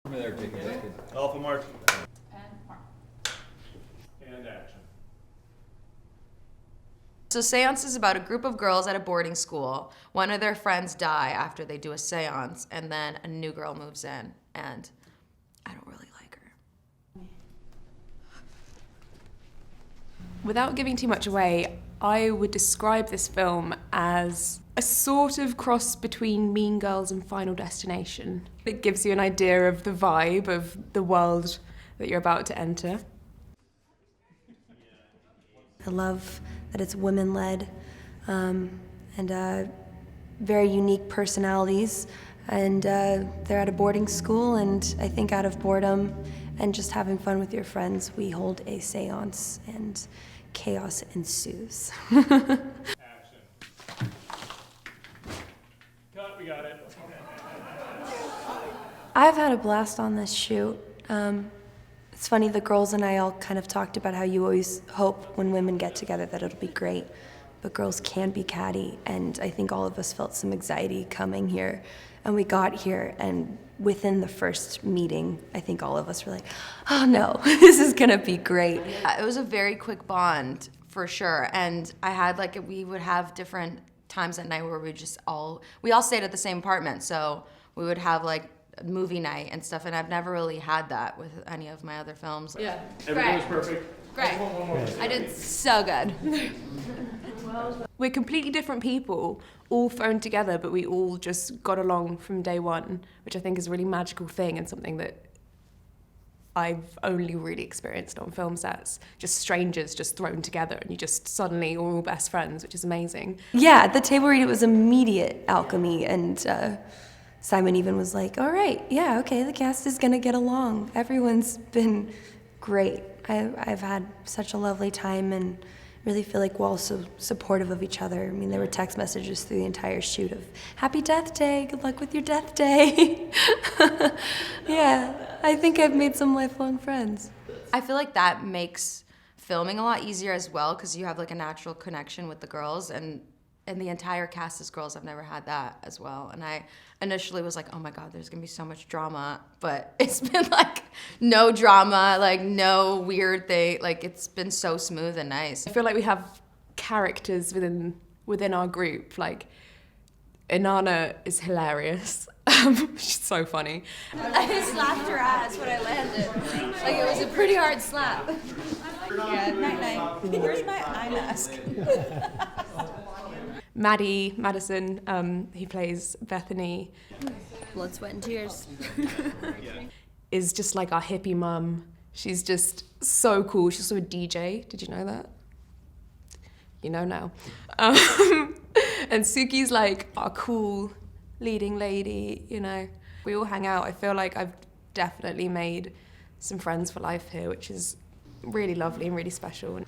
Alpha mark. And mark. And action. So seance is about a group of girls at a boarding school. One of their friends die after they do a seance, and then a new girl moves in, and I don't really like her. Without giving too much away, I would describe this film as a sort of cross between Mean Girls and Final Destination. It gives you an idea of the vibe of the world that you're about to enter. I love that it's women-led and very unique personalities. And they're at a boarding school, and I think out of boredom and just having fun with your friends, we hold a seance and chaos ensues. Action. Cut, we got it. I've had a blast on this shoot. It's funny, the girls and I all kind of talked about how you always hope when women get together that it'll be great, but girls can be catty, and I think all of us felt some anxiety coming here. And we got here, and within the first meeting, I think all of us were like, oh no, this is gonna be great. It was a very quick bond, for sure, and I had we would have different times at night where we all stayed at the same apartment, so we would have movie night and stuff, and I've never really had that with any of my other films. Yeah. Everything was perfect. Great. I did so good. We're completely different people, all thrown together, but we all just got along from day one, which I think is a really magical thing and something that I've only really experienced on film sets. Just strangers just thrown together, and you just suddenly are all best friends, which is amazing. Yeah, at the table read, it was immediate alchemy, and Simon even was like, all right, yeah, okay, the cast is gonna get along. Everyone's been great. I've had such a lovely time, and really feel like we're all so supportive of each other. I mean, there were text messages through the entire shoot of, happy death day, good luck with your death day. Yeah, I think I've made some lifelong friends. I feel like that makes filming a lot easier as well, because you have a natural connection with the girls, and the entire cast is girls. I've never had that as well. And I initially was like, oh my God, there's gonna be so much drama, but it's been no drama, no weird thing. It's been so smooth and nice. I feel like we have characters within our group. Inanna is hilarious. She's so funny. I slapped her ass when I landed. It was a pretty hard slap. Yeah, night-night. Where's my eye mask? Madison, who plays Bethany, Blood, sweat, and tears. is just like our hippie mum. She's just so cool. She's also a DJ. Did you know that? You know now. And Suki's our cool leading lady, We all hang out. I feel like I've definitely made some friends for life here, which is really lovely and really special.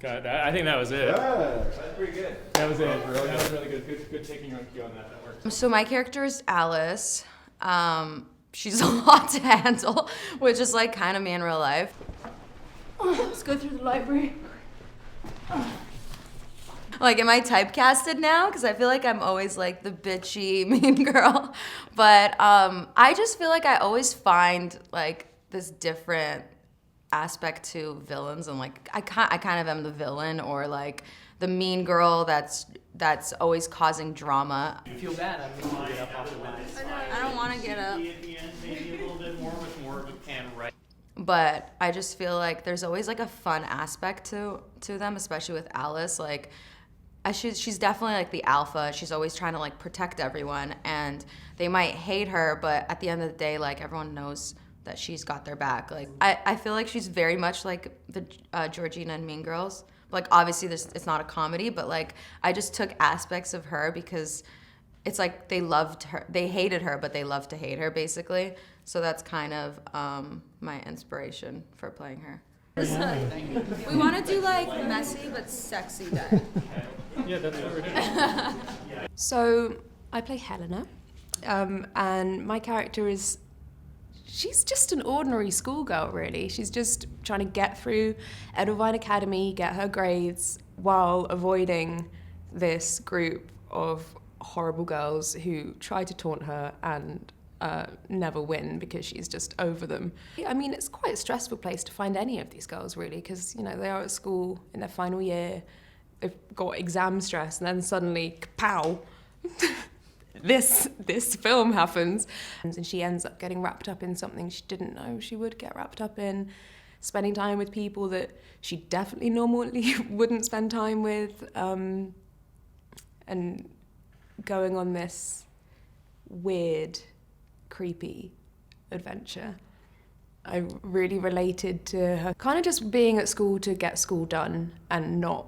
Got that. I think that was it. Yeah, that's pretty good. That was it. That was really good. Good taking on cue on that. That worked. So my character is Alice. She's a lot to handle, which is kind of me in real life. Let's go through the library. Am I typecasted now? Because I feel like I'm always the bitchy mean girl. But I just feel like I always find this different aspect to villains, and I kind of am the villain, or the mean girl that's always causing drama. You feel bad. I'm going to get up off the mat. I don't want to get up. At the end, maybe a little bit more with more of a can right. But I just feel there's always a fun aspect to them, especially with Alice. She's definitely the alpha. She's always trying to protect everyone, and they might hate her, but at the end of the day, everyone knows that she's got their back. I feel like she's very much like the Georgina and Mean Girls. Obviously it's not a comedy, but I just took aspects of her because it's they loved her, they hated her, but they loved to hate her, basically. So that's kind of my inspiration for playing her. We want to do messy but sexy guy. Yeah, that's what we're doing. So I play Helena, and my character she's just an ordinary schoolgirl, really. She's just trying to get through Edelweiss Academy, get her grades, while avoiding this group of horrible girls who try to taunt her and never win because she's just over them. I mean, it's quite a stressful place to find any of these girls, really, because, you know, they are at school in their final year, they've got exam stress, and then suddenly, kapow, this film happens. And she ends up getting wrapped up in something she didn't know she would get wrapped up in, spending time with people that she definitely normally wouldn't spend time with, and going on this weird, creepy adventure. I really related to her kind of just being at school to get school done and not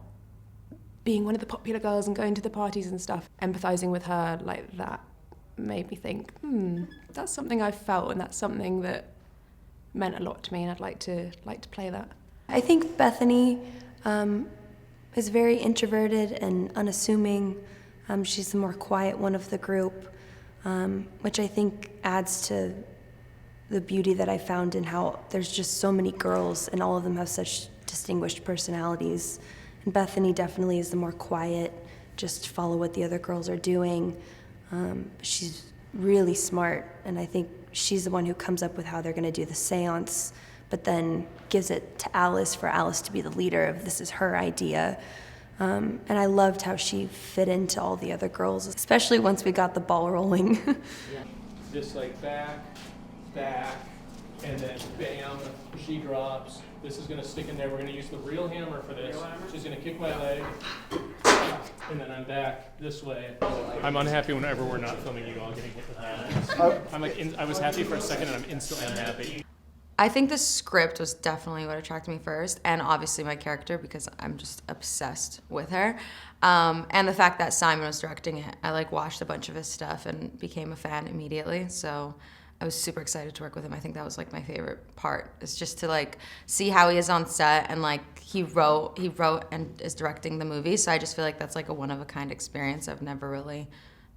being one of the popular girls and going to the parties and stuff. Empathizing with her like that made me think, that's something I've felt, and that's something that meant a lot to me, and I'd like to play that. I think Bethany is very introverted and unassuming. She's the more quiet one of the group, which I think adds to the beauty that I found in how there's just so many girls and all of them have such distinguished personalities. And Bethany definitely is the more quiet, just follow what the other girls are doing. She's really smart, and I think she's the one who comes up with how they're gonna do the seance, but then gives it to Alice for Alice to be the leader of this is her idea. And I loved how she fit into all the other girls, especially once we got the ball rolling. Just like back, and then bam, she drops. This is gonna stick in there. We're gonna use the real hammer for this. She's gonna kick my leg, and then I'm back this way. I'm unhappy whenever we're not filming you all getting hit with hammers. I'm like, I was happy for a second, and I'm instantly unhappy. I think the script was definitely what attracted me first, and obviously my character, because I'm just obsessed with her. And the fact that Simon was directing it. I like watched a bunch of his stuff and became a fan immediately, so I was super excited to work with him. I think that was like my favorite part, is just to like see how he is on set, and like he wrote and is directing the movie, so I just feel like that's like a one-of-a-kind experience. I've never really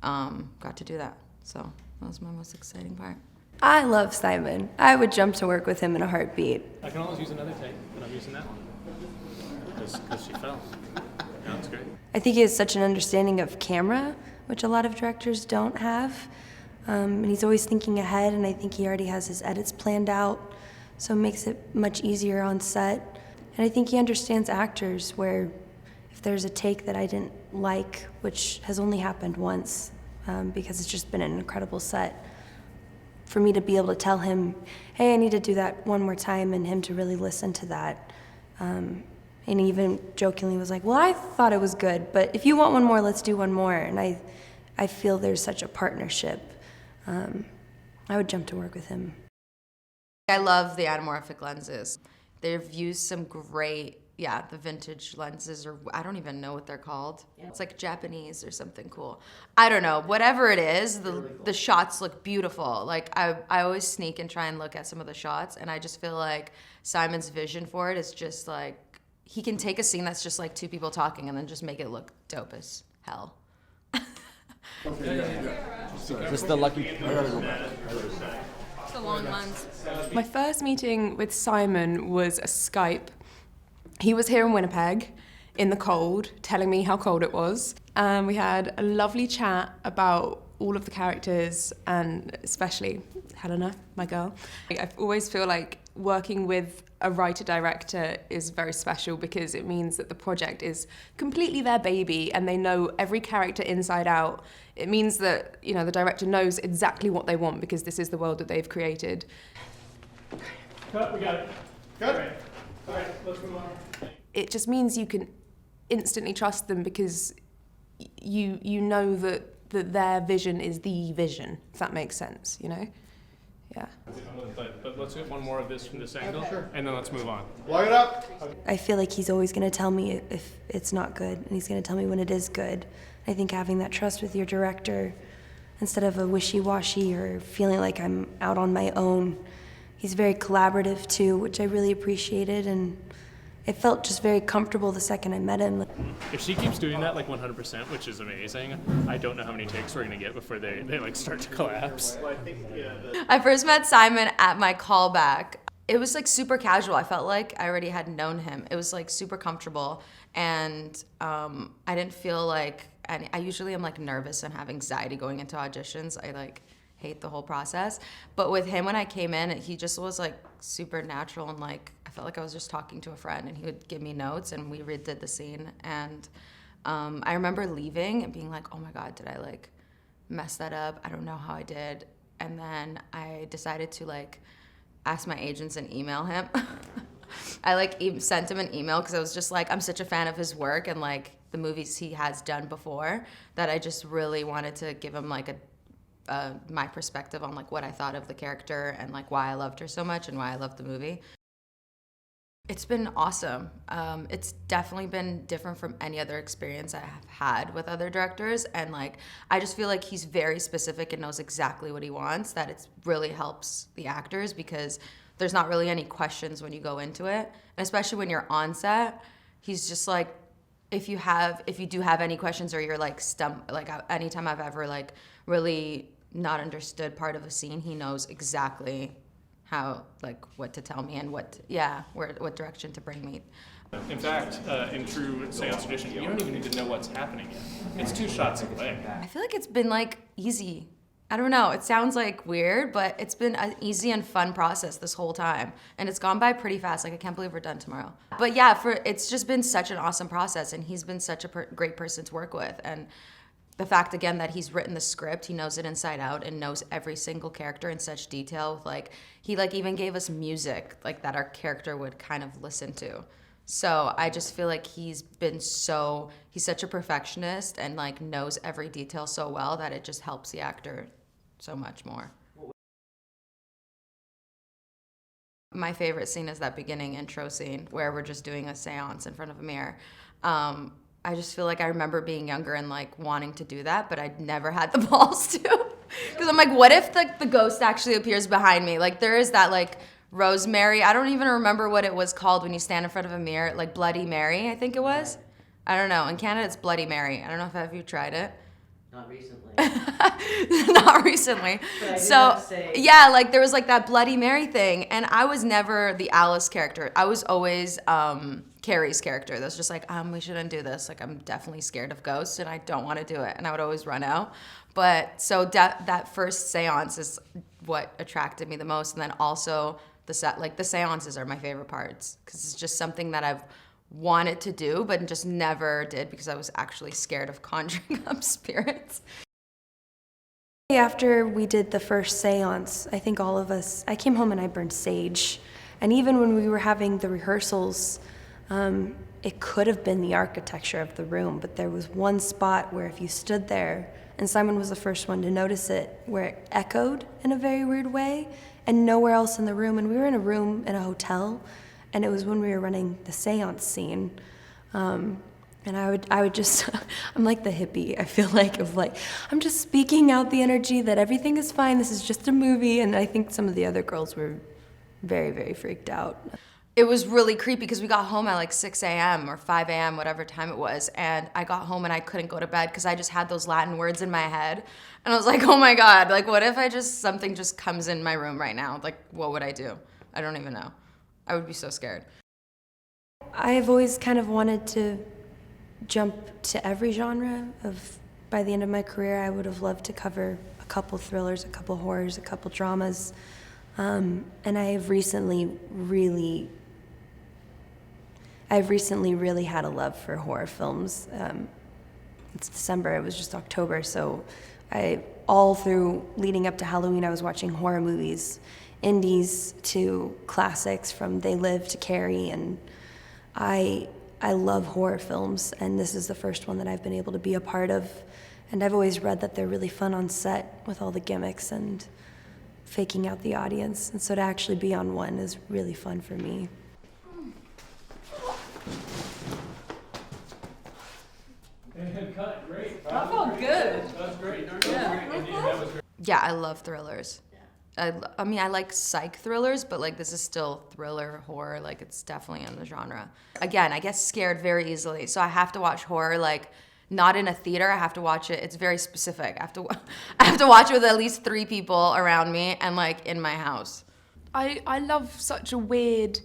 got to do that, so that was my most exciting part. I love Simon. I would jump to work with him in a heartbeat. I can always use another take, but I'm using that one. Because she fell. Yeah, that's great. I think he has such an understanding of camera, which a lot of directors don't have. And he's always thinking ahead, and I think he already has his edits planned out, so it makes it much easier on set. And I think he understands actors, where if there's a take that I didn't like, which has only happened once, because it's just been an incredible set, for me to be able to tell him, hey, I need to do that one more time, and him to really listen to that. And he even jokingly was like, well, I thought it was good, but if you want one more, let's do one more. And I feel there's such a partnership. I would jump to work with him. I love the anamorphic lenses. They've used some great, the vintage lenses, or I don't even know what they're called. It's like Japanese or something cool. I don't know. Whatever it is, the shots look beautiful. Like I always sneak and try and look at some of the shots, and I just feel like Simon's vision for it is just like, he can take a scene that's just like two people talking and then just make it look dope as hell. Just the lucky. It's the long lens. My first meeting with Simon was a Skype. He was here in Winnipeg in the cold, telling me how cold it was. And we had a lovely chat about all of the characters, and especially Helena, my girl. I always feel like working with a writer-director is very special, because it means that the project is completely their baby and they know every character inside out. It means that, you know, the director knows exactly what they want, because this is the world that they've created. Cut, we got it. Good. All right, let's move on. It just means you can instantly trust them, because you know that their vision is the vision, if that makes sense, you know? Yeah. But let's get one more of this from this angle, and then let's move on. Plug it up. I feel like he's always going to tell me if it's not good, and he's going to tell me when it is good. I think having that trust with your director, instead of a wishy-washy or feeling like I'm out on my own, he's very collaborative too, which I really appreciated, and it felt just very comfortable the second I met him. If she keeps doing that like 100%, which is amazing, I don't know how many takes we're gonna get before they like start to collapse. I first met Simon at my callback. It was like super casual. I felt like I already had known him. It was like super comfortable, and I didn't feel like I usually am like nervous and have anxiety going into auditions. I like hate the whole process. But with him, when I came in, he just was like super natural, and like I felt like I was just talking to a friend, and he would give me notes and we redid the scene. And I remember leaving and being like, oh my God, did I like mess that up? I don't know how I did. And then I decided to like ask my agents and email him. I like sent him an email because I was just like, I'm such a fan of his work and like the movies he has done before, that I just really wanted to give him like my perspective on like what I thought of the character and like why I loved her so much and why I loved the movie. It's been awesome. It's definitely been different from any other experience I have had with other directors, and like I just feel like he's very specific and knows exactly what he wants, that it really helps the actors because there's not really any questions when you go into it. And especially when you're on set, he's just like, if you do have any questions or you're like stumped, like anytime I've ever like really not understood part of a scene, he knows exactly how, like what to tell me and what direction to bring me. In fact, in true seance tradition, you don't even need to know what's happening yet. It's 2 shots away. I feel like it's been like easy. I don't know, it sounds like weird, but it's been an easy and fun process this whole time. And it's gone by pretty fast, like I can't believe we're done tomorrow. But yeah, it's just been such an awesome process, and he's been such a great person to work with. And the fact, again, that he's written the script, he knows it inside out and knows every single character in such detail. Like, he like even gave us music like that our character would kind of listen to. So I just feel like he's such a perfectionist and like knows every detail so well that it just helps the actor so much more. My favorite scene is that beginning intro scene where we're just doing a seance in front of a mirror. I just feel like I remember being younger and like wanting to do that, but I'd never had the balls to. Because I'm like, what if the ghost actually appears behind me? Like there is that like Rosemary, I don't even remember what it was called when you stand in front of a mirror, like Bloody Mary, I think it was. I don't know. In Canada, it's Bloody Mary. I don't know if you tried it. Not recently. Not recently. So yeah, like there was like that Bloody Mary thing, and I was never the Alice character. I was always Carrie's character. That's just like, we shouldn't do this. Like I'm definitely scared of ghosts, and I don't want to do it, and I would always run out. But so that first seance is what attracted me the most, and then also the seances are my favorite parts because it's just something that I've wanted to do but just never did because I was actually scared of conjuring up spirits. After we did the first seance, I think all of us, I came home and I burned sage. And even when we were having the rehearsals, it could have been the architecture of the room, but there was one spot where if you stood there, and Simon was the first one to notice it, where it echoed in a very weird way, and nowhere else in the room. And we were in a room in a hotel, and it was when we were running the seance scene. And I would just, I'm like the hippie, I feel like, of like, I'm just speaking out the energy that everything is fine, this is just a movie. And I think some of the other girls were very, very freaked out. It was really creepy because we got home at like 6 a.m. or 5 a.m., whatever time it was. And I got home and I couldn't go to bed because I just had those Latin words in my head. And I was like, oh my God, like what if something just comes in my room right now? Like, what would I do? I don't even know. I would be so scared. I've always kind of wanted to jump to every genre. By the end of my career, I would have loved to cover a couple thrillers, a couple horrors, a couple dramas. And I've recently really had a love for horror films. It's December, it was just October, so all through leading up to Halloween, I was watching horror movies, indies to classics from They Live to Carrie, and I love horror films, and this is the first one that I've been able to be a part of. And I've always read that they're really fun on set with all the gimmicks and faking out the audience. And so to actually be on one is really fun for me. And cut, great. That felt good. That's great. Yeah, I love thrillers. I mean, I like psych thrillers, but like this is still thriller, horror, like it's definitely in the genre. Again, I get scared very easily, so I have to watch horror like not in a theater. I have to watch it. It's very specific. I have to watch it with at least 3 people around me and like in my house. I love such a weird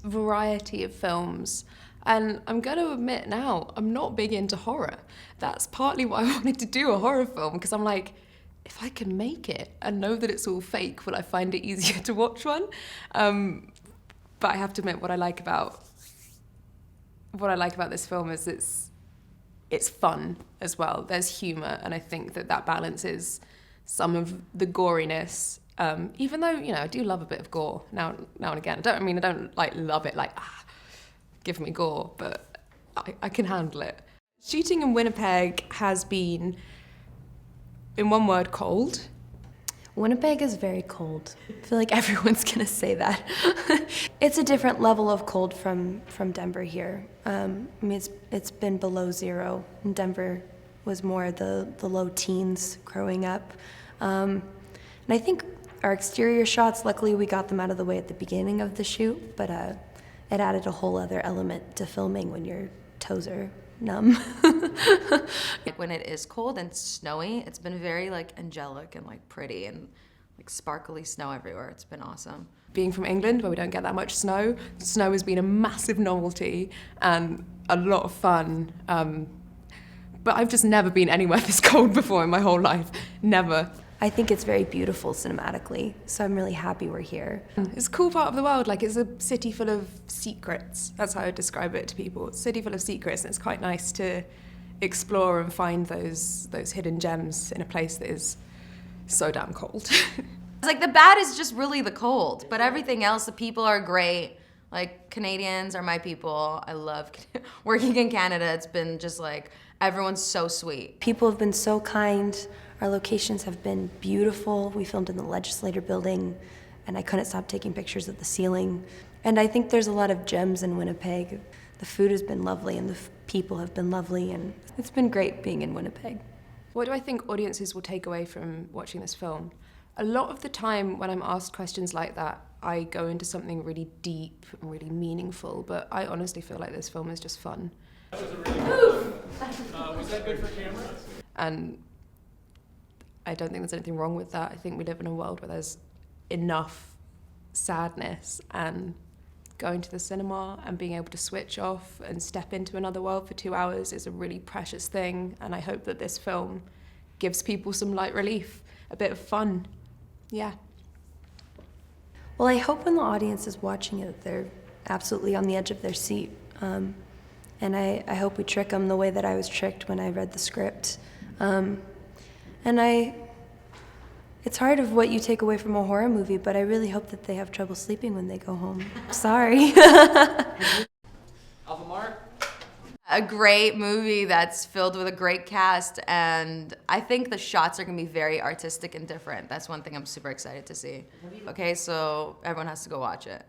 variety of films. And I'm going to admit now, I'm not big into horror. That's partly why I wanted to do a horror film, because I'm like, if I can make it and know that it's all fake, will I find it easier to watch one? But I have to admit, what I like about this film is it's fun as well. There's humor, and I think that balances some of the goriness. Even though, you know, I do love a bit of gore now and again. I don't like love it, like, give me gore, but I can handle it. Shooting in Winnipeg has been, in one word, cold. Winnipeg is very cold. I feel like everyone's gonna say that. It's a different level of cold from Denver here. I mean, it's been below zero. In Denver was more the low teens growing up. And I think our exterior shots, luckily we got them out of the way at the beginning of the shoot, but it added a whole other element to filming when your toes are numb. When it is cold and snowy, it's been very like angelic and like pretty and like sparkly snow everywhere. It's been awesome. Being from England, where we don't get that much snow has been a massive novelty and a lot of fun. But I've just never been anywhere this cold before in my whole life. Never. I think it's very beautiful cinematically, so I'm really happy we're here. It's a cool part of the world, like it's a city full of secrets. That's how I describe it to people. It's a city full of secrets, and it's quite nice to explore and find those hidden gems in a place that is so damn cold. It's like the bad is just really the cold, but everything else, the people are great. Like Canadians are my people. I love working in Canada. It's been just like, everyone's so sweet. People have been so kind. Our locations have been beautiful. We filmed in the Legislature building, and I couldn't stop taking pictures of the ceiling. And I think there's a lot of gems in Winnipeg. The food has been lovely, and the people have been lovely, and it's been great being in Winnipeg. What do I think audiences will take away from watching this film? A lot of the time when I'm asked questions like that, I go into something really deep and really meaningful, but I honestly feel like this film is just fun. That was a really good one. Was that good for camera? And I don't think there's anything wrong with that. I think we live in a world where there's enough sadness, and going to the cinema and being able to switch off and step into another world for 2 hours is a really precious thing, and I hope that this film gives people some light relief, a bit of fun. Yeah. Well, I hope when the audience is watching it, they're absolutely on the edge of their seat. And I hope we trick them the way that I was tricked when I read the script. It's hard of what you take away from a horror movie, but I really hope that they have trouble sleeping when they go home. Sorry. Alpha Mark? A great movie that's filled with a great cast, and I think the shots are gonna be very artistic and different. That's one thing I'm super excited to see. Okay, so everyone has to go watch it.